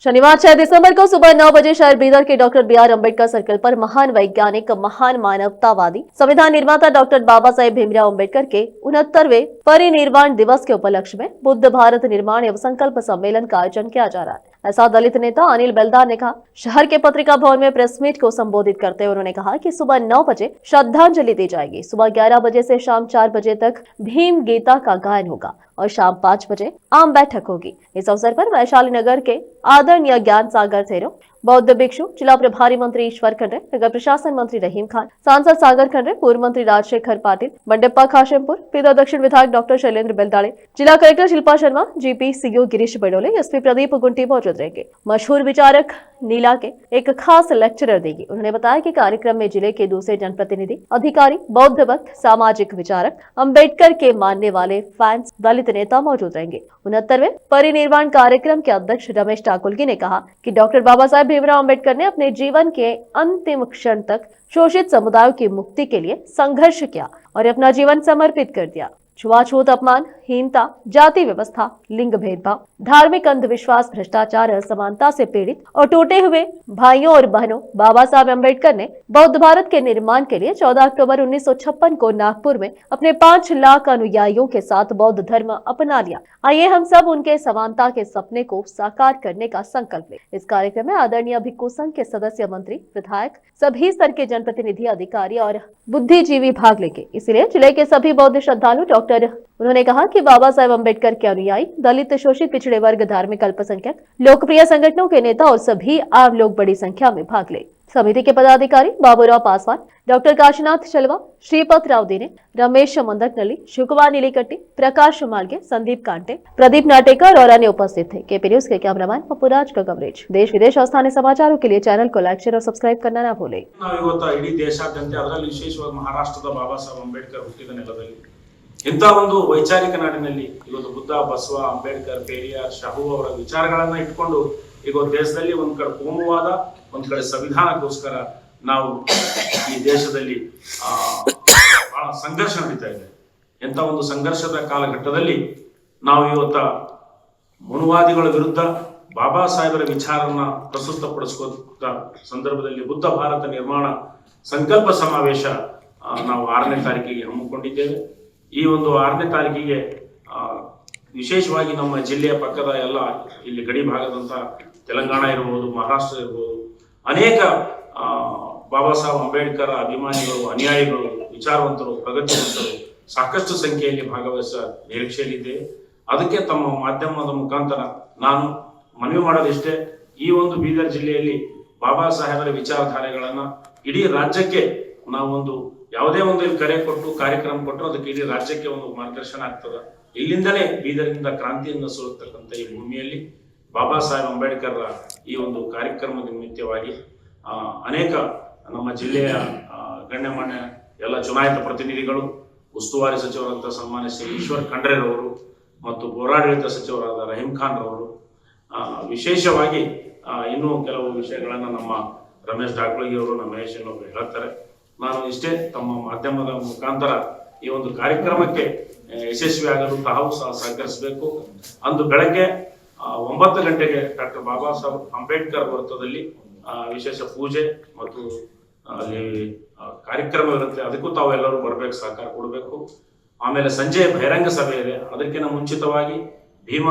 शनिवार 6 दिसंबर को सुबह 9 बजे शहर बीदर के doctor B R Ambedkar circle पर महान वैज्ञानिक, महान मानवतावादी, संविधान निर्माता डॉक्टर बाबा साहेब भीमराव अम्बेडकर के 69वें परिनिर्वाण दिवस के उपलक्ष्य में बुद्ध भारत निर्माण एवं संकल्प सम्मेलन का आयोजन किया जा रहा है। ऐसा दलित नेता अनिल बेलदार ने कहा। शहर के पत्रिका भवन में प्रेस मीट को संबोधित करते हुए उन्होंने कहा कि सुबह 9 बजे श्रद्धांजलि दी जाएगी, सुबह 11 बजे से शाम 4 बजे तक भीम गीता का गायन होगा और शाम 5 बजे आम बैठक होगी। इस अवसर पर वैशाली नगर के आदरणीय ज्ञान सागर थेरो, बौद्ध भिक्षु, जिला प्रभारी मंत्री ईश्वर खंड्रे, नगर प्रशासन मंत्री रहीम खान, सांसद सागर खंड्रे, पूर्व मंत्री राजशेखर पाटिल, बंडेप्पा खाशेमपुर, बीदर दक्षिण विधायक डॉक्टर शैलेंद्र बेलदाड़े, जिला collector Shilpa Sharma, GP CO Girish Badole, SP Pradeep Gunti मौजूद रहेंगे। मशहूर विचारक नीला के एक खास लेक्चरर देगी। उन्होंने बताया कि कार्यक्रम में जिले के दूसरे जनप्रतिनिधि, अधिकारी, बौद्ध भक्त, सामाजिक विचारक, अम्बेडकर के मानने वाले फैंस, दलित नेता मौजूद रहेंगे। 69वें परिनिर्वाण कार्यक्रम के अध्यक्ष रमेश टाकुलगी ने कहा कि डॉक्टर बाबा साहेब भीमराव अम्बेडकर ने अपने जीवन के अंतिम क्षण तक शोषित समुदायों की मुक्ति के लिए संघर्ष किया और अपना जीवन समर्पित कर दिया। छुआछूत, अपमान, हीनता, जाति व्यवस्था, लिंग भेदभाव, धार्मिक अंधविश्वास, भ्रष्टाचार, असमानता से पीड़ित और टूटे हुए भाइयों और बहनों, बाबा साहब अम्बेडकर ने बौद्ध भारत के निर्माण के लिए 14 अक्टूबर 1956 को नागपुर में अपने 5 लाख अनुयायियों के साथ बौद्ध धर्म अपना लिया। आइए हम सब उनके समानता के सपने को साकार करने का संकल्प लें। इस कार्यक्रम में आदरणीय भिक्षु संघ के सदस्य, मंत्री, विधायक, सभी स्तर के जनप्रतिनिधि, अधिकारी और बुद्धिजीवी भाग लेंगे। इसलिए जिले के सभी बौद्ध श्रद्धालु उन्होंने कहा कि बाबा साहेब अम्बेडकर के अनुयायी, दलित, शोषित, पिछड़े वर्ग, धार्मिक अल्पसंख्यक, लोकप्रिय संगठनों के नेता और सभी आम लोग बड़ी संख्या में भाग ले। समिति के पदाधिकारी बाबूराव पासवान, डॉक्टर काशीनाथ चलवा, श्रीपत राव दिने, रमेश मंदकनली, शिवकुमार नीलीकट्टी, प्रकाश मालगे, संदीप कांटे, प्रदीप नाटेकर और अन्य उपस्थित थे। केपी न्यूज के कैमरामैन पप्पूराज का कवरेज। देश विदेश और स्थानीय समाचारों के लिए चैनल को लाइक, शेयर और सब्सक्राइब करना ना भूलें। इडी देशाद्यंत ಅದರಲ್ಲಿ ವಿಶೇಷವಾಗಿ ಮಹಾರಾಷ್ಟ್ರದ ಬಾಬಾ ಸಾಹೇಬ್ ಅಂಬೇಡ್ಕರ್ ಹುಟ್ಟಿದ ನೆಲದಲ್ಲಿ ಇಂಥ ಒಂದು ವೈಚಾರಿಕ ನಾಡಿನಲ್ಲಿ ಇವತ್ತು ಬುದ್ಧ, ಬಸವ, ಅಂಬೇಡ್ಕರ್, ಪೇರಿಯಾರ್, ಶಾಹು ಅವರ ವಿಚಾರಗಳನ್ನ ಇಟ್ಕೊಂಡು ಈಗ ದೇಶದಲ್ಲಿ ಒಂದ್ ಕಡೆ ಕೋಮುವಾದ, ಒಂದ್ ಕಡೆ ಸಂವಿಧಾನಕ್ಕೋಸ್ಕರ ನಾವು ಈ ದೇಶದಲ್ಲಿ ಬಹಳ ಸಂಘರ್ಷ ನಡೀತಾ ಇದೆ. ಎಂತ ಒಂದು ಸಂಘರ್ಷದ ಕಾಲಘಟ್ಟದಲ್ಲಿ ನಾವು ಇವತ್ತ ಮನುವಾದಿಗಳ ವಿರುದ್ಧ ಬಾಬಾ ಸಾಹೇಬರ ವಿಚಾರವನ್ನ ಪ್ರಸ್ತುತಪಡಿಸ್ಕೋತ ಸಂದರ್ಭದಲ್ಲಿ ಬುದ್ಧ ಭಾರತ ನಿರ್ಮಾಣ ಸಂಕಲ್ಪ ಸಮಾವೇಶ ನಾವು 6ನೇ ತಾರೀಕಿಗೆ ಹಮ್ಮಿಕೊಂಡಿದ್ದೇವೆ. ಈ ಒಂದು 6ನೇ ತಾರೀಕಿಗೆ ವಿಶೇಷವಾಗಿ ನಮ್ಮ ಜಿಲ್ಲೆಯ ಪಕ್ಕದ ಎಲ್ಲ ಇಲ್ಲಿ ಗಡಿ ಭಾಗದಂತ ತೆಲಂಗಾಣ ಇರಬಹುದು, ಮಹಾರಾಷ್ಟ್ರ ಇರಬಹುದು, ಅನೇಕ ಬಾಬಾ ಸಾಹೇಬ್ ಅಂಬೇಡ್ಕರ್ ಅಭಿಮಾನಿಗಳು, ಅನುಯಾಯಿಗಳು, ವಿಚಾರವಂತರು, ಪ್ರಗತಿವಂತರು ಸಾಕಷ್ಟು ಸಂಖ್ಯೆಯಲ್ಲಿ ಭಾಗವಹಿಸುವ ನಿರೀಕ್ಷೆಯಲ್ಲಿದ್ದೇವೆ. ಅದಕ್ಕೆ ತಮ್ಮ ಮಾಧ್ಯಮದ ಮುಖಾಂತರ ನಾನು ಮನವಿ ಮಾಡೋದಿಷ್ಟೇ, ಈ ಒಂದು ಬೀದರ್ ಜಿಲ್ಲೆಯಲ್ಲಿ ಬಾಬಾ ಸಾಹೇಬರ ವಿಚಾರಧಾರೆಗಳನ್ನ ಇಡೀ ರಾಜ್ಯಕ್ಕೆ ನಾವೊಂದು ಯಾವುದೇ ಒಂದು ಇಲ್ಲಿ ಕರೆ ಕೊಟ್ಟು ಕಾರ್ಯಕ್ರಮ ಕೊಟ್ಟರು ಅದಕ್ಕೆ ಇಡೀ ರಾಜ್ಯಕ್ಕೆ ಒಂದು ಮಾರ್ಗದರ್ಶನ ಆಗ್ತದ. ಇಲ್ಲಿಂದಲೇ ಬೀದರಿಂದ ಕ್ರಾಂತಿಯಿಂದ ಸೋಲ್ತಕ್ಕಂಥ ಈ ಭೂಮಿಯಲ್ಲಿ ಬಾಬಾ ಸಾಹೇಬ್ ಅಂಬೇಡ್ಕರ್ ಈ ಒಂದು ಕಾರ್ಯಕ್ರಮದ ನಿಮಿತ್ತವಾಗಿ ಅನೇಕ ನಮ್ಮ ಜಿಲ್ಲೆಯ ಗಣ್ಯಮಾನ್ಯ ಎಲ್ಲ ಚುನಾಯಿತ ಪ್ರತಿನಿಧಿಗಳು, ಉಸ್ತುವಾರಿ ಸಚಿವರಾದ ಸನ್ಮಾನ್ಯ ಶ್ರೀ ಈಶ್ವರ್ ಖಂಡ್ರೆರವರು ಮತ್ತು ಪೌರಾಡಳಿತ ಸಚಿವರಾದ ರಹೀಮ್ ಖಾನ್ ರವರು, ವಿಶೇಷವಾಗಿ ಇನ್ನೂ ಕೆಲವು ವಿಷಯಗಳನ್ನ ನಮ್ಮ ರಮೇಶ್ ಟಾಕುಲಗಿ ಅವರು, ನಮ್ಮ ಮಹೇಶ್ ಅವರು ಹೇಳ್ತಾರೆ. ನಾನು ಇಷ್ಟೇ ತಮ್ಮ ಮಾಧ್ಯಮದ ಮುಖಾಂತರ ಈ ಒಂದು ಕಾರ್ಯಕ್ರಮಕ್ಕೆ ಯಶಸ್ವಿಯಾಗಲು ತಾವು ಸಹ ಸಹಕರಿಸಬೇಕು. ಅಂದು ಬೆಳಗ್ಗೆ 9 ಗಂಟೆಗೆ ಡಾಕ್ಟರ್ ಬಾಬಾ ಸಾಹೇಬ್ ಅಂಬೇಡ್ಕರ್ ವೃತ್ತದಲ್ಲಿ ವಿಶೇಷ ಪೂಜೆ ಮತ್ತು ಅಲ್ಲಿ ಕಾರ್ಯಕ್ರಮ ಇರುತ್ತೆ. ಅದಕ್ಕೂ ತಾವು ಎಲ್ಲರೂ ಬರಬೇಕು, ಸಹಕಾರ ಕೊಡಬೇಕು. ಆಮೇಲೆ ಸಂಜೆ ಬಹಿರಂಗ ಸಭೆ ಇದೆ. ಅದಕ್ಕಿಂತ ಮುಂಚಿತವಾಗಿ ಭೀಮ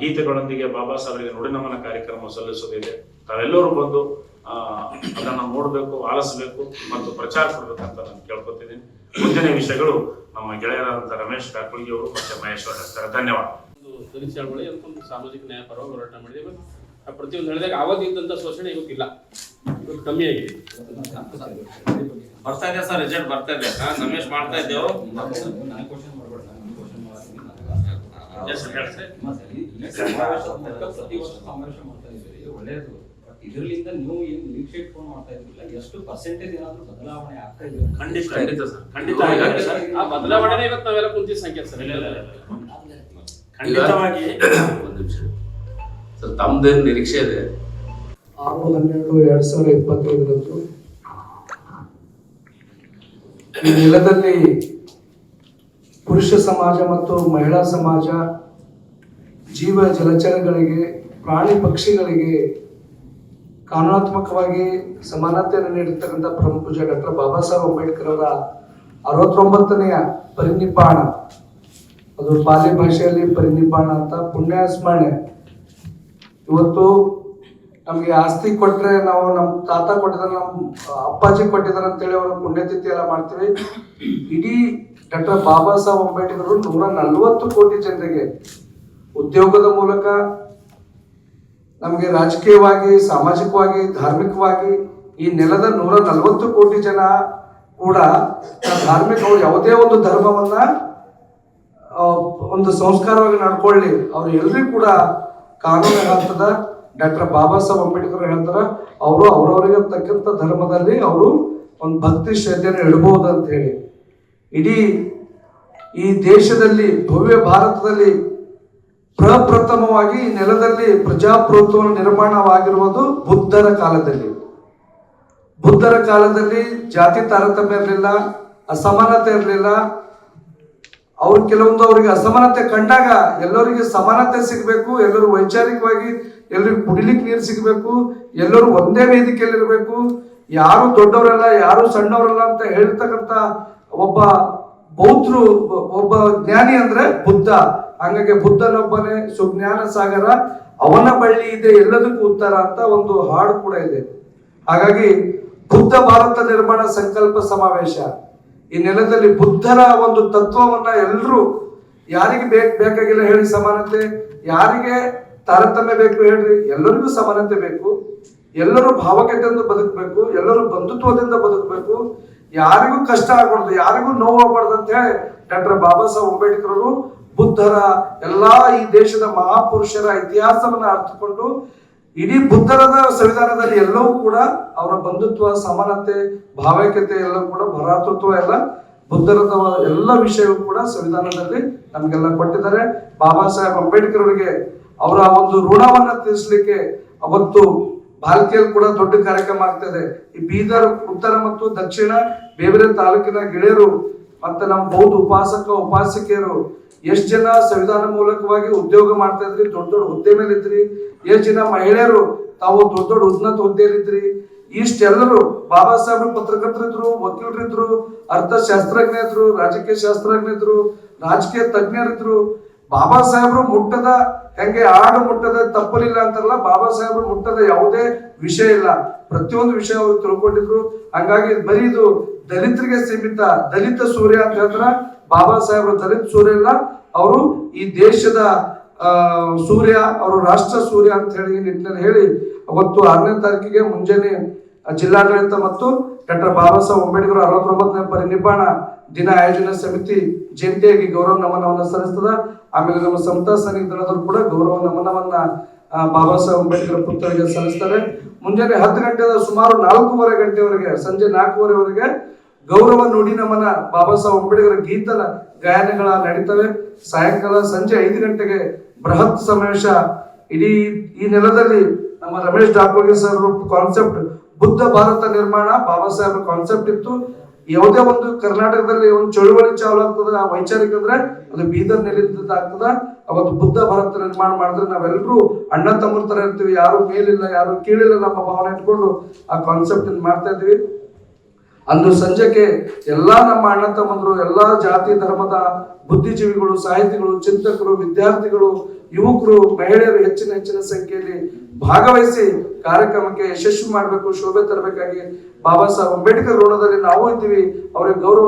ಗೀತೆಗಳೊಂದಿಗೆ ಬಾಬಾ ಸಾಹೇಬರಿಗೆ ನುಡಿನಮನ ಕಾರ್ಯಕ್ರಮ ಸಲ್ಲಿಸೋದಿದೆ. ತಾವೆಲ್ಲರೂ ಬಂದು ಅದನ್ನ ನೋಡ್ಬೇಕು, ಆಲಿಸಬೇಕು ಮತ್ತು ಪ್ರಚಾರ ಕೊಡ್ಬೇಕಂತ ನಾನು ಕೇಳ್ಕೊತಿದ್ದೀನಿ. ಮುಂದಿನ ವಿಷಯಗಳು ನಮ್ಮ ಗೆಳೆಯರಾದಂಥ ರಮೇಶ್ ಟಾಕುಲಗಿ ಅವರು ಮತ್ತೆ ಮಹೇಶ್ ಅವರು ಹೇಳ್ತಾರೆ. ಧನ್ಯವಾದ. ದಲಿತ ಚಳವಳಿ ಒಂದು ಸಾಮಾಜಿಕ ನ್ಯಾಯ ಪರವಾಗಿ ಹೋರಾಟ ಮಾಡಿದ್ದೇವೆ. ಪ್ರತಿಯೊಂದು ಹೇಳಿದಾಗ ಆವಾಗಿದ್ದಂತ ಶೋಷಣೆ ಇವತ್ತಿಲ್ಲ, ಇವತ್ತು ಕಮ್ಮಿ ಆಗಿದೆ. ಬರ್ತಾ ಇದೆ ಸರ್, ರಿಸಲ್ಟ್ ಬರ್ತಾ ಇದೆ. ರಮೇಶ್ ಮಾಡ್ತಾ ಇದ್ದೇವೆ. ಒಳ್ಳೆಯದು. ಇದರಿಂದ ನೀವು ಏನು ನಿರೀಕ್ಷೆ ಇಟ್ಕೊಂಡು ಮಾಡ್ತಾ ಇದ್ರಿಲ್ಲ, ಎಷ್ಟು ಪರ್ಸೆಂಟೇಜ್ ಏನಾದರೂ ಬದಲಾವಣೆ ಆಗ್ತಾ ಇದೆ? ಖಂಡಿತ ಸರ್, ಖಂಡಿತ ಆ ಬದಲಾವಣೆ ಇವತ್ತು ನಾವೆಲ್ಲ ಕುಂತಿ ಸಂಖ್ಯೆ ಸರ್. ಖಂಡಿತವಾಗಿ ಒಂದು ನಿಮಿಷ ಸರ್, ತಮ್ಮದೇನು ನಿರೀಕ್ಷೆ ಇದೆ? 6/12/2025 ಈ ನೆಲದಲ್ಲಿ ಪುರುಷ ಸಮಾಜ ಮತ್ತು ಮಹಿಳಾ ಸಮಾಜ ಜೀವ ಜಲಚರಗಳಿಗೆ ಪ್ರಾಣಿ ಪಕ್ಷಿಗಳಿಗೆ ಕಾನೂನಾತ್ಮಕವಾಗಿ ಸಮಾನತೆಯನ್ನು ನೀಡಿರ್ತಕ್ಕಂಥ ಪರಮ ಪೂಜ್ಯ ಡಾಕ್ಟರ್ ಬಾಬಾ ಸಾಹೇಬ್ ಅಂಬೇಡ್ಕರ್ ಅವರ 69ನೆಯ ಪರಿನಿಬ್ಬಾಣ, ಅದು ಪಾಲಿ ಭಾಷೆಯಲ್ಲಿ ಪರಿನಿಬ್ಬಾಣ ಅಂತ ಪುಣ್ಯ ಸ್ಮರಣೆ. ಇವತ್ತು ನಮಗೆ ಆಸ್ತಿ ಕೊಟ್ರೆ ನಾವು ನಮ್ಮ ತಾತ ಕೊಟ್ಟಿದ್ದಾರೆ, ನಮ್ಮ ಅಪ್ಪಾಜಿ ಕೊಟ್ಟಿದ್ದಾರೆ ಅಂತೇಳಿ ಅವರು ಪುಣ್ಯತಿಥಿ ಎಲ್ಲ ಮಾಡ್ತೀವಿ. ಇಡೀ ಡಾಕ್ಟರ್ ಬಾಬಾ ಸಾಹೇಬ್ ಅಂಬೇಡ್ಕರ್ 140 ಕೋಟಿ ಜನರಿಗೆ ಉದ್ಯೋಗದ ಮೂಲಕ, ನಮಗೆ ರಾಜಕೀಯವಾಗಿ, ಸಾಮಾಜಿಕವಾಗಿ, ಧಾರ್ಮಿಕವಾಗಿ ಈ ನೆಲದ 140 ಕೋಟಿ ಜನ ಕೂಡ ಧಾರ್ಮಿಕ, ಅವ್ರು ಯಾವುದೇ ಒಂದು ಧರ್ಮವನ್ನ ಒಂದು ಸಂಸ್ಕಾರವಾಗಿ ನಡ್ಕೊಳ್ಳಿ, ಅವ್ರು ಎಲ್ರಿಗೂ ಕೂಡ ಕಾನೂನು ಹೇಳ್ತದ. ಡಾಕ್ಟರ್ ಬಾಬಾ ಸಾಹೇಬ್ ಅಂಬೇಡ್ಕರ್ ಹೇಳ್ತಾರ, ಅವರು ಅವರವರಿಗೆ ತಕ್ಕಂಥ ಧರ್ಮದಲ್ಲಿ ಅವರು ಒಂದು ಭಕ್ತಿ ಶ್ರದ್ಧೆಯನ್ನು ಇಡಬಹುದು ಅಂತ ಹೇಳಿ. ಇಡೀ ಈ ದೇಶದಲ್ಲಿ, ಭವ್ಯ ಭಾರತದಲ್ಲಿ ಪ್ರಪ್ರಥಮವಾಗಿ ಈ ನೆಲದಲ್ಲಿ ಪ್ರಜಾಪ್ರಭುತ್ವ ನಿರ್ಮಾಣವಾಗಿರುವುದು ಬುದ್ಧರ ಕಾಲದಲ್ಲಿ. ಬುದ್ಧರ ಕಾಲದಲ್ಲಿ ಜಾತಿ ತಾರತಮ್ಯ ಇರಲಿಲ್ಲ, ಅಸಮಾನತೆ ಇರಲಿಲ್ಲ. ಅವ್ರು ಕೆಲವೊಂದು ಅವರಿಗೆ ಅಸಮಾನತೆ ಕಂಡಾಗ ಎಲ್ಲರಿಗೆ ಸಮಾನತೆ ಸಿಗಬೇಕು, ಎಲ್ಲರೂ ವೈಚಾರಿಕವಾಗಿ ಎಲ್ಲರಿಗೂ ಕುಡಿಲಿಕ್ಕೆ ನೀರು ಸಿಗಬೇಕು, ಎಲ್ಲರೂ ಒಂದೇ ವೇದಿಕೆಯಲ್ಲಿ ಇರಬೇಕು, ಯಾರು ದೊಡ್ಡವರಲ್ಲ ಯಾರು ಸಣ್ಣವರಲ್ಲ ಅಂತ ಹೇಳ್ತಕ್ಕಂಥ ಒಬ್ಬ ಬೌದ್ಧರು, ಒಬ್ಬ ಜ್ಞಾನಿ ಅಂದ್ರೆ ಬುದ್ಧ. ಹಂಗಾಗಿ ಬುದ್ಧನೊಬ್ಬನೇ ಸುಜ್ಞಾನ ಸಾಗರ, ಅವನ ಬಳ್ಳಿ ಇದೆ ಎಲ್ಲದಕ್ಕೂ ಉತ್ತರ ಅಂತ ಒಂದು ಹಾಡು ಕೂಡ ಇದೆ. ಹಾಗಾಗಿ ಬುದ್ಧ ಭಾರತ ನಿರ್ಮಾಣ ಸಂಕಲ್ಪ ಸಮಾವೇಶ, ಈ ನೆಲದಲ್ಲಿ ಬುದ್ಧರ ಒಂದು ತತ್ವವನ್ನ ಎಲ್ಲರೂ, ಯಾರಿಗೆ ಬೇಕಾಗಿಲ್ಲ ಹೇಳಿ ಸಮಾನತೆ, ಯಾರಿಗೆ ತಾರತಮ್ಯ ಬೇಕು ಹೇಳ್ರಿ, ಎಲ್ಲರಿಗೂ ಸಮಾನತೆ ಬೇಕು, ಎಲ್ಲರೂ ಭಾವಕತೆಯಿಂದ ಬದುಕಬೇಕು, ಎಲ್ಲರೂ ಬಂಧುತ್ವದಿಂದ ಬದುಕಬೇಕು, ಯಾರಿಗೂ ಕಷ್ಟ ಆಗ್ಬಾರ್ದು, ಯಾರಿಗೂ ನೋವು ಆಗ್ಬಾರ್ದು ಅಂತ ಹೇಳಿ ಡಾಕ್ಟರ್ ಬಾಬಾ ಸಾಹೇಬ್ ಅಂಬೇಡ್ಕರ್ ಅವರು ಬುದ್ಧರ ಎಲ್ಲಾ ಈ ದೇಶದ ಮಹಾಪುರುಷರ ಇತಿಹಾಸವನ್ನ ಅರ್ಥಕೊಂಡು ಇಡೀ ಬುದ್ಧರದ ಸಂವಿಧಾನದಲ್ಲಿ ಎಲ್ಲವೂ ಕೂಡ ಅವರ ಬಂಧುತ್ವ, ಸಮಾನತೆ, ಭಾವೈಕ್ಯತೆ ಎಲ್ಲ ಕೂಡ ಭ್ರಾತೃತ್ವ ಎಲ್ಲ ಬುದ್ಧರದ ಎಲ್ಲ ವಿಷಯವೂ ಕೂಡ ಸಂವಿಧಾನದಲ್ಲಿ ನಮಗೆಲ್ಲ ಕೊಟ್ಟಿದ್ದಾರೆ. ಬಾಬಾ ಸಾಹೇಬ್ ಅಂಬೇಡ್ಕರ್ ಅವರಿಗೆ ಅವರ ಒಂದು ಋಣವನ್ನ ತೀರಿಸಲಿಕ್ಕೆ ಅವತ್ತು ಬಾಲ್ಕಿಯಲ್ಲಿ ಕೂಡ ದೊಡ್ಡ ಕಾರ್ಯಕ್ರಮ ಆಗ್ತದೆ. ಈ ಬೀದರ್ ಉತ್ತರ ಮತ್ತು ದಕ್ಷಿಣ ಬೇರೆ ತಾಲೂಕಿನ ಗೆಳೆಯರು ಮತ್ತೆ ನಮ್ಮ ಬೌದ್ಧ ಉಪಾಸಕ ಉಪಾಸಕಿಯರು ಎಷ್ಟು ಜನ ಸಂವಿಧಾನ ಮೂಲಕವಾಗಿ ಉದ್ಯೋಗ ಮಾಡ್ತಾ ಇದ್ರಿ, ದೊಡ್ಡ ದೊಡ್ಡ ಹುದ್ದೆ ಮೇಲೆ ಇದ್ರಿ, ಎಷ್ಟು ಜನ ಮಹಿಳೆಯರು ತಾವು ದೊಡ್ಡ ದೊಡ್ಡ ಉನ್ನತ ಹುದ್ದೆಯಲ್ಲಿದ್ರಿ. ಇಷ್ಟೆಲ್ಲರೂ ಬಾಬಾ ಸಾಹೇಬ್ ಪತ್ರಕರ್ತರಿದ್ರು, ವಕೀಲರಿದ್ರು, ಅರ್ಥಶಾಸ್ತ್ರಜ್ಞ ಇದ್ರು, ರಾಜಕೀಯ ಶಾಸ್ತ್ರಜ್ಞ ಇದ್ರು, ರಾಜಕೀಯ ತಜ್ಞರಿದ್ರು. ಬಾಬಾ ಸಾಹೇಬರು ಮುಟ್ಟದ, ಹೆಂಗೆ ಆಡು ಮುಟ್ಟದ ತಪ್ಪಲಿಲ್ಲ ಅಂತಾರಲ್ಲ, ಬಾಬಾ ಸಾಹೇಬರು ಮುಟ್ಟದ ಯಾವುದೇ ವಿಷಯ ಇಲ್ಲ, ಪ್ರತಿಯೊಂದು ವಿಷಯ ಅವರು ತಿಳ್ಕೊಂಡಿದ್ರು. ಹಂಗಾಗಿ ಬರೀ ಇದು ದಲಿತರಿಗೆ ಸೀಮಿತ, ದಲಿತ ಸೂರ್ಯ ಅಂತ ಹೇಳ್ತಾರ, ಬಾಬಾ ಸಾಹೇಬರು ದಲಿತ ಸೂರ್ಯ ಇಲ್ಲ, ಅವರು ಈ ದೇಶದ ಸೂರ್ಯ, ಅವರು ರಾಷ್ಟ್ರ ಸೂರ್ಯ ಅಂತ ಹೇಳಿ ನಿಟ್ಟಿನಲ್ಲಿ ಹೇಳಿ ಅವತ್ತು 6ನೇ ತಾರೀಕಿಗೆ ಮುಂಜಾನೆ ಜಿಲ್ಲಾಡಳಿತ ಮತ್ತು ಡಾಕ್ಟರ್ ಬಾಬಾ ಸಾಹೇಬ್ ಅಂಬೇಡ್ಕರ್ 69ನೇ ಪರಿನಿಬ್ಬಾಣ ದಿನ ಆಯೋಜನಾ ಸಮಿತಿ ಜಂಟಿಯಾಗಿ ಗೌರವ ನಮನವನ್ನ ಸಲ್ಲಿಸ್ತದ. ಆಮೇಲೆ ನಮ್ಮ ಸಮತಾ ಸೈನಿಕ ದಳದವರು ಕೂಡ ಗೌರವ ನಮನವನ್ನ ಬಾಬಾ ಸಾಹೇಬ್ ಅಂಬೇಡ್ಕರ್ ಪುತ್ಥಳಿಗೆ ಸಲ್ಲಿಸ್ತಾರೆ. ಮುಂಜಾನೆ 10 ಗಂಟೆಯಿಂದ ಸುಮಾರು 4:15 ಗಂಟೆವರೆಗೆ, ಸಂಜೆ 4:15ವರೆಗೆ ಗೌರವ ನುಡಿ ನಮನ ಬಾಬಾ ಸಾಹೇಬ್ ಅಂಬೇಡ್ಕರ್ ಗೀತನ ಗಾಯನಗಳ ನಡೀತವೆ. ಸಾಯಂಕಾಲ ಸಂಜೆ 5 ಗಂಟೆಗೆ ಬೃಹತ್ ಸಮಾವೇಶ. ಇಡೀ ಈ ನೆಲದಲ್ಲಿ ನಮ್ಮ ರಮೇಶ್ ಡಾಕೋಗಿ ಸರ್ ಕಾನ್ಸೆಪ್ಟ್ ಬುದ್ಧ ಭಾರತ ನಿರ್ಮಾಣ ಬಾಬಾ ಸಾಹೇಬ್ ಕಾನ್ಸೆಪ್ಟ್ ಇತ್ತು. ಯಾವುದೇ ಒಂದು ಕರ್ನಾಟಕದಲ್ಲಿ ಒಂದು ಚಳುವಳಿ ಚಾಲು ಆಗ್ತದ ವೈಚಾರಿಕ ಅಂದ್ರೆ ಅದು ಬೀದರ್ ನೆಲೆಯಿಂದ ಆಗ್ತದ. ಅವತ್ತು ಬುದ್ಧ ಭಾರತ ನಿರ್ಮಾಣ ಮಾಡಿದ್ರೆ ನಾವೆಲ್ಲರೂ ಅಣ್ಣ ತಮ್ಮರ ತರ ಇರ್ತೀವಿ, ಯಾರು ಮೇಲಿಲ್ಲ ಯಾರು ಕೀಳಿಲ್ಲ ನಮ್ಮ ಭಾವನೆ ಇಟ್ಕೊಂಡು ಆ ಕಾನ್ಸೆಪ್ಟ್ ಮಾಡ್ತಾ ಇದ್ವಿ. ಅಂದು ಸಂಜೆಗೆ ಎಲ್ಲಾ ನಮ್ಮ ಅಣ್ಣ ತಮ್ಮಂದ್ರು, ಎಲ್ಲಾ ಜಾತಿ ಧರ್ಮದ ಬುದ್ಧಿಜೀವಿಗಳು, ಸಾಹಿತಿಗಳು, ಚಿಂತಕರು, ವಿದ್ಯಾರ್ಥಿಗಳು, ಯುವಕರು, ಮಹಿಳೆಯರು ಹೆಚ್ಚಿನ ಸಂಖ್ಯೆಯಲ್ಲಿ ಭಾಗವಹಿಸಿ ಕಾರ್ಯಕ್ರಮಕ್ಕೆ ಯಶಸ್ವಿ ಮಾಡಬೇಕು, ಶೋಭೆ ತರಬೇಕಾಗಿ ಬಾಬಾ ಸಾಹೇಬ್ ಅಂಬೇಡ್ಕರ್ ಋಣದಲ್ಲಿ ನಾವು ಇದ್ದೀವಿ. ಅವರಿಗೆ ಗೌರವ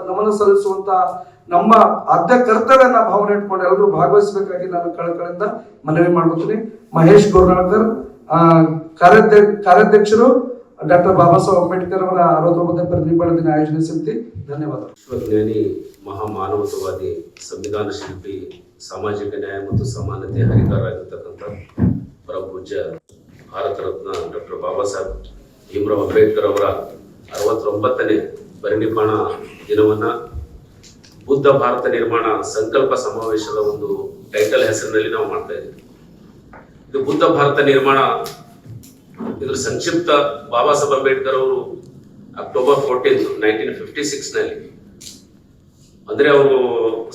ನಮನ ಸಲ್ಲಿಸುವಂತ ನಮ್ಮ ಆದ್ಯ ಕರ್ತವ್ಯನ ಭಾವನೆ ಇಟ್ಕೊಂಡು ಎಲ್ಲರೂ ಭಾಗವಹಿಸಬೇಕಾಗಿ ನಾನು ಕಳಕಳಿಂದ ಮನವಿ ಮಾಡ್ಕೊತೀನಿ. ಮಹೇಶ್ ಗೋರ್ನಾಳ್ಕರ್, ಕಾರ್ಯಾಧ್ಯಕ್ಷರು, ಡಾಕ್ಟರ್ ಬಾಬಾ ಸಾಹೇಬ್ ಅಂಬೇಡ್ಕರ್ ಅವರ 69ನೇ ಪರಿನಿಬ್ಬಾಣ ದಿನ ಆಯೋಜನೆ ಸಮಿತಿ. ಧನ್ಯವಾದ. ವಿಶ್ವಜ್ಞಾನಿ, ಮಹಾಮಾನವತಾವಾದಿ, ಸಂವಿಧಾನ ಶಿಲ್ಪಿ, ಸಾಮಾಜಿಕ ನ್ಯಾಯ ಮತ್ತು ಸಮಾನತೆ ಹರಿಕಾರರಾಗಿರ್ತಕ್ಕಂಥ ಪರಮಪೂಜ್ಯ ಭಾರತ ರತ್ನ ಡಾಕ್ಟರ್ ಬಾಬಾ ಸಾಹೇಬ್ ಭೀಮರಾವ್ ಅಂಬೇಡ್ಕರ್ ಅವರ 69ನೇ ಪರಿನಿಬ್ಬಾಣ ದಿನವನ್ನ ಬುದ್ಧ ಭಾರತ ನಿರ್ಮಾಣ ಸಂಕಲ್ಪ ಸಮಾವೇಶದ ಒಂದು ಟೈಟಲ್ ಹೆಸರಿನಲ್ಲಿ ನಾವು ಮಾಡ್ತಾ ಇದ್ದೀವಿ. ಇದು ಬುದ್ಧ ಭಾರತ ನಿರ್ಮಾಣ, ಇದ್ರ ಸಂಕ್ಷಿಪ್ತ ಬಾಬಾ ಸಾಹೇಬ್ ಅಂಬೇಡ್ಕರ್ ಅವರು ಅಕ್ಟೋಬರ್ 14, 1956 ಅಂದ್ರೆ ಅವರು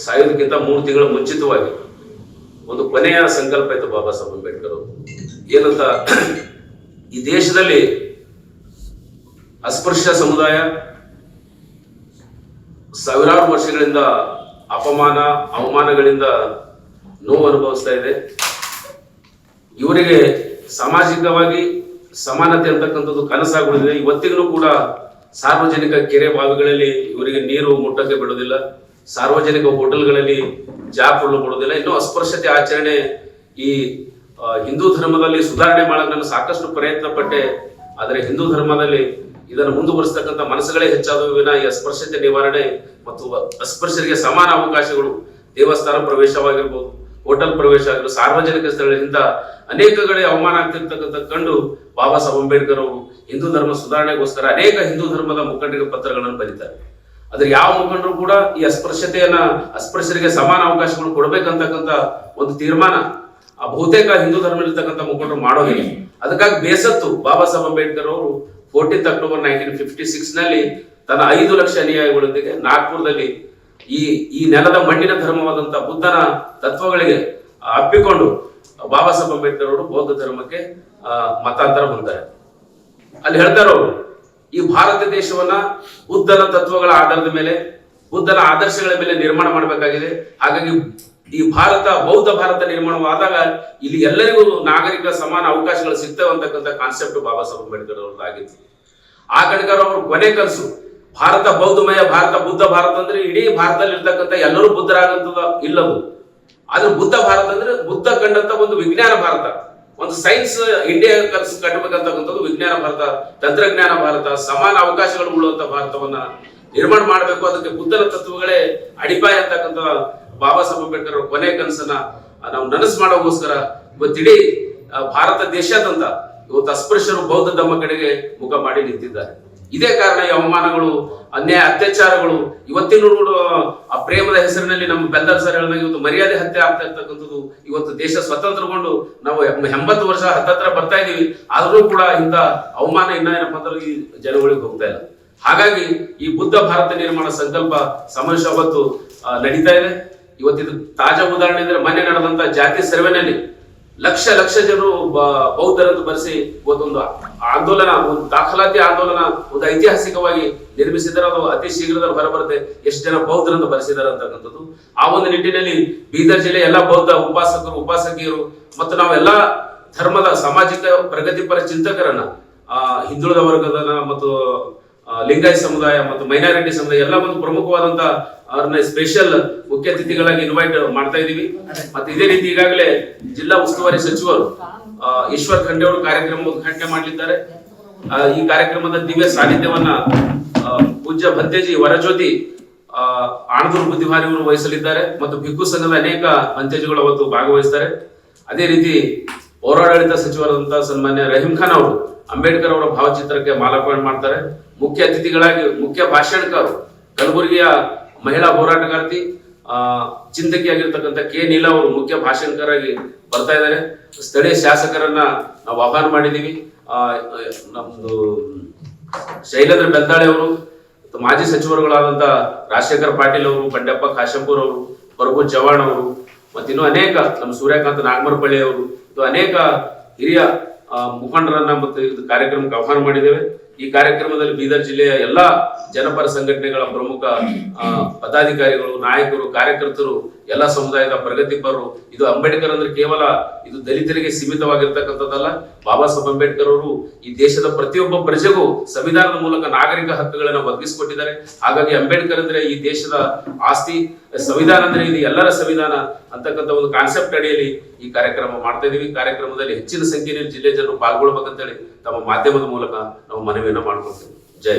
ಸಾಯೋದಕ್ಕಿಂತ 3 ತಿಂಗಳ ಮುಂಚಿತವಾಗಿ ಒಂದು ಕೊನೆಯ ಸಂಕಲ್ಪ ಇತ್ತು ಬಾಬಾ ಸಾಹೇಬ್ ಅಂಬೇಡ್ಕರ್ ಅವರು. ಏನಂತ, ಈ ದೇಶದಲ್ಲಿ ಅಸ್ಪೃಶ್ಯ ಸಮುದಾಯ ಸಾವಿರಾರು ವರ್ಷಗಳಿಂದ ಅಪಮಾನ ಅವಮಾನಗಳಿಂದ ನೋವು ಅನುಭವಿಸ್ತಾ ಇದೆ. ಇವರಿಗೆ ಸಾಮಾಜಿಕವಾಗಿ ಸಮಾನತೆ ಅಂತಕ್ಕಂಥದ್ದು ಕನಸಾಗುವುದಿದೆ. ಇವತ್ತಿಗೂ ಕೂಡ ಸಾರ್ವಜನಿಕ ಕೆರೆ ಬಾವಿಗಳಲ್ಲಿ ಇವರಿಗೆ ನೀರು ಮುಟ್ಟಕ್ಕೆ ಬಿಡೋದಿಲ್ಲ, ಸಾರ್ವಜನಿಕ ಹೋಟೆಲ್ಗಳಲ್ಲಿ ಜಾಪುಳ್ಳು ಕೊಡೋದಿಲ್ಲ. ಇನ್ನು ಅಸ್ಪೃಶ್ಯತೆ ಆಚರಣೆ ಈ ಹಿಂದೂ ಧರ್ಮದಲ್ಲಿ ಸುಧಾರಣೆ ಮಾಡಕ್ಕೆ ನಾನು ಸಾಕಷ್ಟು ಪ್ರಯತ್ನ ಪಟ್ಟೆ. ಆದರೆ ಹಿಂದೂ ಧರ್ಮದಲ್ಲಿ ಇದನ್ನು ಮುಂದುವರಿಸತಕ್ಕಂಥ ಮನಸ್ಸುಗಳೇ ಹೆಚ್ಚಾದವು ವಿನ ಈ ಅಸ್ಪೃಶ್ಯತೆ ನಿವಾರಣೆ ಮತ್ತು ಅಸ್ಪೃಶ್ಯರಿಗೆ ಸಮಾನ ಅವಕಾಶಗಳು ದೇವಸ್ಥಾನ ಪ್ರವೇಶವಾಗಿರ್ಬೋದು, ಹೋಟೆಲ್ ಪ್ರವೇಶ ಆಗಿರ್ಬೋದು, ಸಾರ್ವಜನಿಕ ಸ್ಥಳಗಳಿಂದ ಅನೇಕ ಕಡೆ ಅವಮಾನ ಆಗ್ತಿರ್ತಕ್ಕಂಥ ಕಂಡು ಬಾಬಾ ಸಾಹೇಬ್ ಅಂಬೇಡ್ಕರ್ ಅವರು ಹಿಂದೂ ಧರ್ಮ ಸುಧಾರಣೆಗೋಸ್ಕರ ಅನೇಕ ಹಿಂದೂ ಧರ್ಮದ ಮುಖಂಡರಿಗೆ ಪತ್ರಗಳನ್ನು ಬರೀತಾರೆ. ಆದ್ರೆ ಯಾವ ಮುಖಂಡರು ಕೂಡ ಈ ಅಸ್ಪೃಶ್ಯರಿಗೆ ಸಮಾನ ಅವಕಾಶಗಳು ಕೊಡ್ಬೇಕಂತಕ್ಕಂಥ ಒಂದು ತೀರ್ಮಾನ ಬಹುತೇಕ ಹಿಂದೂ ಧರ್ಮ ಇರ್ತಕ್ಕಂಥ ಮುಖಂಡರು ಮಾಡೋದಿಲ್ಲ. ಅದಕ್ಕಾಗಿ ಬೇಸತ್ತು ಬಾಬಾ ಸಾಹೇಬ್ ಅಂಬೇಡ್ಕರ್ ಅವರು 14 ಅಕ್ಟೋಬರ್ 1956 ನಲ್ಲಿ ತನ್ನ 5 ಲಕ್ಷ ಅನುಯಾಯಿಗಳೊಂದಿಗೆ ನಾಗ್ಪುರದಲ್ಲಿ ಈ ನೆಲದ ಮಣ್ಣಿನ ಧರ್ಮವಾದಂತ ಬುದ್ಧನ ತತ್ವಗಳಿಗೆ ಅಪ್ಪಿಕೊಂಡು ಬಾಬಾ ಸಾಹೇಬ್ ಅಂಬೇಡ್ಕರ್ ಅವರು ಬೌದ್ಧ ಧರ್ಮಕ್ಕೆ ಮತಾಂತರ ಹೊಂದ್ತಾರೆ. ಅಲ್ಲಿ ಹೇಳ್ತಾರೆ ಅವರು, ಈ ಭಾರತ ದೇಶವನ್ನ ಬುದ್ಧನ ತತ್ವಗಳ ಆಧಾರದ ಮೇಲೆ, ಬುದ್ಧನ ಆದರ್ಶಗಳ ಮೇಲೆ ನಿರ್ಮಾಣ ಮಾಡಬೇಕಾಗಿದೆ. ಹಾಗಾಗಿ ಈ ಬೌದ್ಧ ಭಾರತ ನಿರ್ಮಾಣವಾದಾಗ ಇಲ್ಲಿ ಎಲ್ಲರಿಗೂ ನಾಗರಿಕ ಸಮಾನ ಅವಕಾಶಗಳು ಸಿಗ್ತವೆ ಅಂತಕ್ಕಂಥ ಕಾನ್ಸೆಪ್ಟ್ ಬಾಬಾ ಸಾಹೇಬ್ ಅಂಬೇಡ್ಕರ್ ಅವ್ರದ್ದಾಗಿತ್ತು. ಆ ಕಡೆಗಾರ ಅವರು ಕೊನೆ ಕನಸು ಭಾರತ ಬೌದ್ಧಮಯ ಭಾರತ, ಬುದ್ಧ ಭಾರತ ಅಂದ್ರೆ ಇಡೀ ಭಾರತದಲ್ಲಿ ಇರ್ತಕ್ಕಂಥ ಎಲ್ಲರೂ ಬುದ್ಧರಾಗಂತದ ಇಲ್ಲದು. ಆದ್ರೆ ಬುದ್ಧ ಭಾರತ ಅಂದ್ರೆ ಬುದ್ಧ ಕಂಡಂತ ಒಂದು ವಿಜ್ಞಾನ ಭಾರತ, ಒಂದು ಸೈನ್ಸ್ ಇಂಡಿಯಾ ಕನಸು ಕಟ್ಟಬೇಕಂತಕ್ಕಂಥದ್ದು ವಿಜ್ಞಾನ ಭಾರತ, ತಂತ್ರಜ್ಞಾನ ಭಾರತ, ಸಮಾನ ಅವಕಾಶಗಳು ಉಳ್ಳುವಂತ ಭಾರತವನ್ನ ನಿರ್ಮಾಣ ಮಾಡಬೇಕು. ಅದಕ್ಕೆ ಬುದ್ಧನ ತತ್ವಗಳೇ ಅಡಿಪಾಯ ಅಂತಕ್ಕಂಥ ಬಾಬಾ ಸಾಹೇಬ್ ಅಂಬೇಡ್ಕರ್ ಅವರ ಕೊನೆ ಕನಸನ್ನ ನಾವು ನನಸು ಮಾಡೋಗೋಸ್ಕರ ಇವತ್ತಿಡೀ ಭಾರತ ದೇಶಾದ್ಯಂತ ಇವತ್ತು ಅಸ್ಪೃಶ್ಯರು ಬೌದ್ಧ ಧರ್ಮ ಕಡೆಗೆ ಮುಖ ಮಾಡಿ ನಿಂತಿದ್ದಾರೆ. ಇದೇ ಕಾರಣ ಈ ಅವಮಾನಗಳು, ಅನ್ಯಾಯ, ಅತ್ಯಾಚಾರಗಳು ಇವತ್ತಿನ ಆ ಪ್ರೇಮದ ಹೆಸರಿನಲ್ಲಿ ನಮ್ಮ ಬೆಲ್ಲರ್ ಸರ್ ಹೇಳಿದಾಗ ಇವತ್ತು ಮರ್ಯಾದೆ ಹತ್ಯೆ ಆಗ್ತಾ ಇರ್ತಕ್ಕಂಥದ್ದು. ಇವತ್ತು ದೇಶ ಸ್ವತಂತ್ರಗೊಂಡು ನಾವು 80 ವರ್ಷ ಹತ್ತತ್ರ ಬರ್ತಾ ಇದೀವಿ, ಆದ್ರೂ ಕೂಡ ಇಂಥ ಅವಮಾನ ಏನಪ್ಪಾ ಅಂದ್ರೆ ಈ ಜನಗಳಿಗೆ ಹೋಗ್ತಾ ಇಲ್ಲ. ಹಾಗಾಗಿ ಈ ಬುದ್ಧ ಭಾರತ ನಿರ್ಮಾಣ ಸಂಕಲ್ಪ ಸಮಾವೇಶ ಅವತ್ತು ನಡೀತಾ ಇದೆ. ಇವತ್ತಿದು ತಾಜಾ ಉದಾಹರಣೆ ಅಂದ್ರೆ ಮೊನ್ನೆ ನಡೆದಂತ ಜಾತಿ ಸರ್ವೆನಲ್ಲಿ ಲಕ್ಷ ಜನರು ಬೌದ್ಧರನ್ನು ಬರೆಸಿ ಇವತ್ತೊಂದು ಆಂದೋಲನ, ಒಂದು ದಾಖಲಾತಿ ಆಂದೋಲನ, ಒಂದು ಐತಿಹಾಸಿಕವಾಗಿ ನಿರ್ಮಿಸಿದರೆ ಅದು ಅತಿ ಶೀಘ್ರದಲ್ಲಿ ಹೊರಬರುತ್ತೆ ಎಷ್ಟು ಜನ ಬೌದ್ಧರನ್ನು ಬರೆಸಿದ್ದಾರೆ ಅಂತಕ್ಕಂಥದ್ದು. ಆ ಒಂದು ನಿಟ್ಟಿನಲ್ಲಿ ಬೀದರ್ ಜಿಲ್ಲೆ ಎಲ್ಲ ಬೌದ್ಧ ಉಪಾಸಕರು, ಉಪಾಸಕಿಯರು ಮತ್ತು ನಾವೆಲ್ಲ ಧರ್ಮದ ಸಾಮಾಜಿಕ ಪ್ರಗತಿಪರ ಚಿಂತಕರನ್ನ, ಹಿಂದುಳಿದ ವರ್ಗದ ಮತ್ತು ಲಿಂಗಾಯತ್ ಸಮುದಾಯ ಮತ್ತು ಮೈನಾರಿಟಿ ಸಮುದಾಯ ಎಲ್ಲ ಒಂದು ಪ್ರಮುಖವಾದಂತ ಅವ್ರನ್ನ ಸ್ಪೆಷಲ್ ಮುಖ್ಯ ಅತಿಥಿಗಳಾಗಿ ಇನ್ವೈಟ್ ಮಾಡ್ತಾ ಇದೀವಿ. ಮತ್ತೆ ಇದೇ ರೀತಿ ಈಗಾಗಲೇ ಜಿಲ್ಲಾ ಉಸ್ತುವಾರಿ ಸಚಿವರು ಈಶ್ವರ್ ಖಂಡ್ರೆ ಅವರು ಕಾರ್ಯಕ್ರಮ ಉದ್ಘಾಟನೆ ಮಾಡಲಿದ್ದಾರೆ. ಈ ಕಾರ್ಯಕ್ರಮದ ದಿವ್ಯ ಸಾನ್ನಿಧ್ಯವನ್ನ ಪೂಜ್ಯ ಭಂತೇಜಿ ವರಜ್ಯೋತಿ ಆಣದೂರು ಬುದ್ಧಿವಾರಿ ಅವರು ವಹಿಸಲಿದ್ದಾರೆ ಮತ್ತು ಭಿಕ್ಕು ಸಂಘದ ಅನೇಕ ಭಂತೇಜಿಗಳು ಅವತ್ತು ಭಾಗವಹಿಸ್ತಾರೆ. ಅದೇ ರೀತಿ ಪೌರಾಡಳಿತ ಸಚಿವರಾದಂತಹ ಸನ್ಮಾನ್ಯ ರಹೀಂ ಖಾನ್ ಅವರು ಅಂಬೇಡ್ಕರ್ ಅವರ ಭಾವಚಿತ್ರಕ್ಕೆ ಮಾಲಾರ್ಪಣೆ ಮಾಡ್ತಾರೆ. ಮುಖ್ಯ ಅತಿಥಿಗಳಾಗಿ ಮುಖ್ಯ ಭಾಷಣಕಾರರು ಕಲಬುರಗಿಯ ಮಹಿಳಾ ಹೋರಾಟಗಾರ್ತಿ ಚಿಂತಕಿಯಾಗಿರ್ತಕ್ಕಂಥ ಕೆ ನೀಲಾ ಅವರು ಮುಖ್ಯ ಭಾಷಣಕಾರಾಗಿ ಬರ್ತಾ ಇದ್ದಾರೆ. ಸ್ಥಳೀಯ ಶಾಸಕರನ್ನ ನಾವು ಆಹ್ವಾನ ಮಾಡಿದೀವಿ. ನಮ್ದು ಶೈಲೇಂದ್ರ ಬೆಂದಾಳೆ ಅವರು, ಮಾಜಿ ಸಚಿವರುಗಳಾದಂತ ರಾಜಶೇಖರ್ ಪಾಟೀಲ್ ಅವರು, ಬಂಡೆಪ್ಪ ಕಾಶಂಪುರ್ ಅವರು, ಪ್ರಭು ಚವ್ಹಾಣ್ ಅವರು, ಮತ್ತಿನ್ನು ಅನೇಕ ನಮ್ಮ ಸೂರ್ಯಕಾಂತ್ ನಾಗಮರಪಳ್ಳಿ ಅವರು, ಇದು ಅನೇಕ ಹಿರಿಯ ಮುಖಂಡರನ್ನ ಮತ್ತು ಇದು ಕಾರ್ಯಕ್ರಮಕ್ಕೆ ಆಹ್ವಾನ ಮಾಡಿದ್ದೇವೆ. ಈ ಕಾರ್ಯಕ್ರಮದಲ್ಲಿ ಬೀದರ್ ಜಿಲ್ಲೆಯ ಎಲ್ಲಾ ಜನಪರ ಸಂಘಟನೆಗಳ ಪ್ರಮುಖ ಪದಾಧಿಕಾರಿಗಳು, ನಾಯಕರು, ಕಾರ್ಯಕರ್ತರು, ಎಲ್ಲ ಸಮುದಾಯದ ಪ್ರಗತಿಪರರು. ಇದು ಅಂಬೇಡ್ಕರ್ ಅಂದ್ರೆ ಕೇವಲ ಇದು ದಲಿತರಿಗೆ ಸೀಮಿತವಾಗಿರ್ತಕ್ಕಂಥದ್ದಲ್ಲ. ಬಾಬಾ ಸಾಹೇಬ್ ಅಂಬೇಡ್ಕರ್ ಅವರು ಈ ದೇಶದ ಪ್ರತಿಯೊಬ್ಬ ಪ್ರಜೆಗೂ ಸಂವಿಧಾನದ ಮೂಲಕ ನಾಗರಿಕ ಹಕ್ಕುಗಳನ್ನು ಒದಗಿಸಿಕೊಟ್ಟಿದ್ದಾರೆ. ಹಾಗಾಗಿ ಅಂಬೇಡ್ಕರ್ ಅಂದ್ರೆ ಈ ದೇಶದ ಆಸ್ತಿ, ಸಂವಿಧಾನ ಅಂದ್ರೆ ಇದು ಎಲ್ಲರ ಸಂವಿಧಾನ ಅಂತಕ್ಕಂಥ ಒಂದು ಕಾನ್ಸೆಪ್ಟ್ ಅಡಿಯಲ್ಲಿ ಈ ಕಾರ್ಯಕ್ರಮ ಮಾಡ್ತಾ ಇದೀವಿ. ಕಾರ್ಯಕ್ರಮದಲ್ಲಿ ಹೆಚ್ಚಿನ ಸಂಖ್ಯೆಯಲ್ಲಿ ಜಿಲ್ಲೆ ಜನರು ಪಾಲ್ಗೊಳ್ಬೇಕಂತೇಳಿ ತಮ್ಮ ಮಾಧ್ಯಮದ ಮೂಲಕ ನಾವು ಮನವಿಯನ್ನ ಮಾಡ್ಕೊಳ್ತೇವೆ. ಜೈ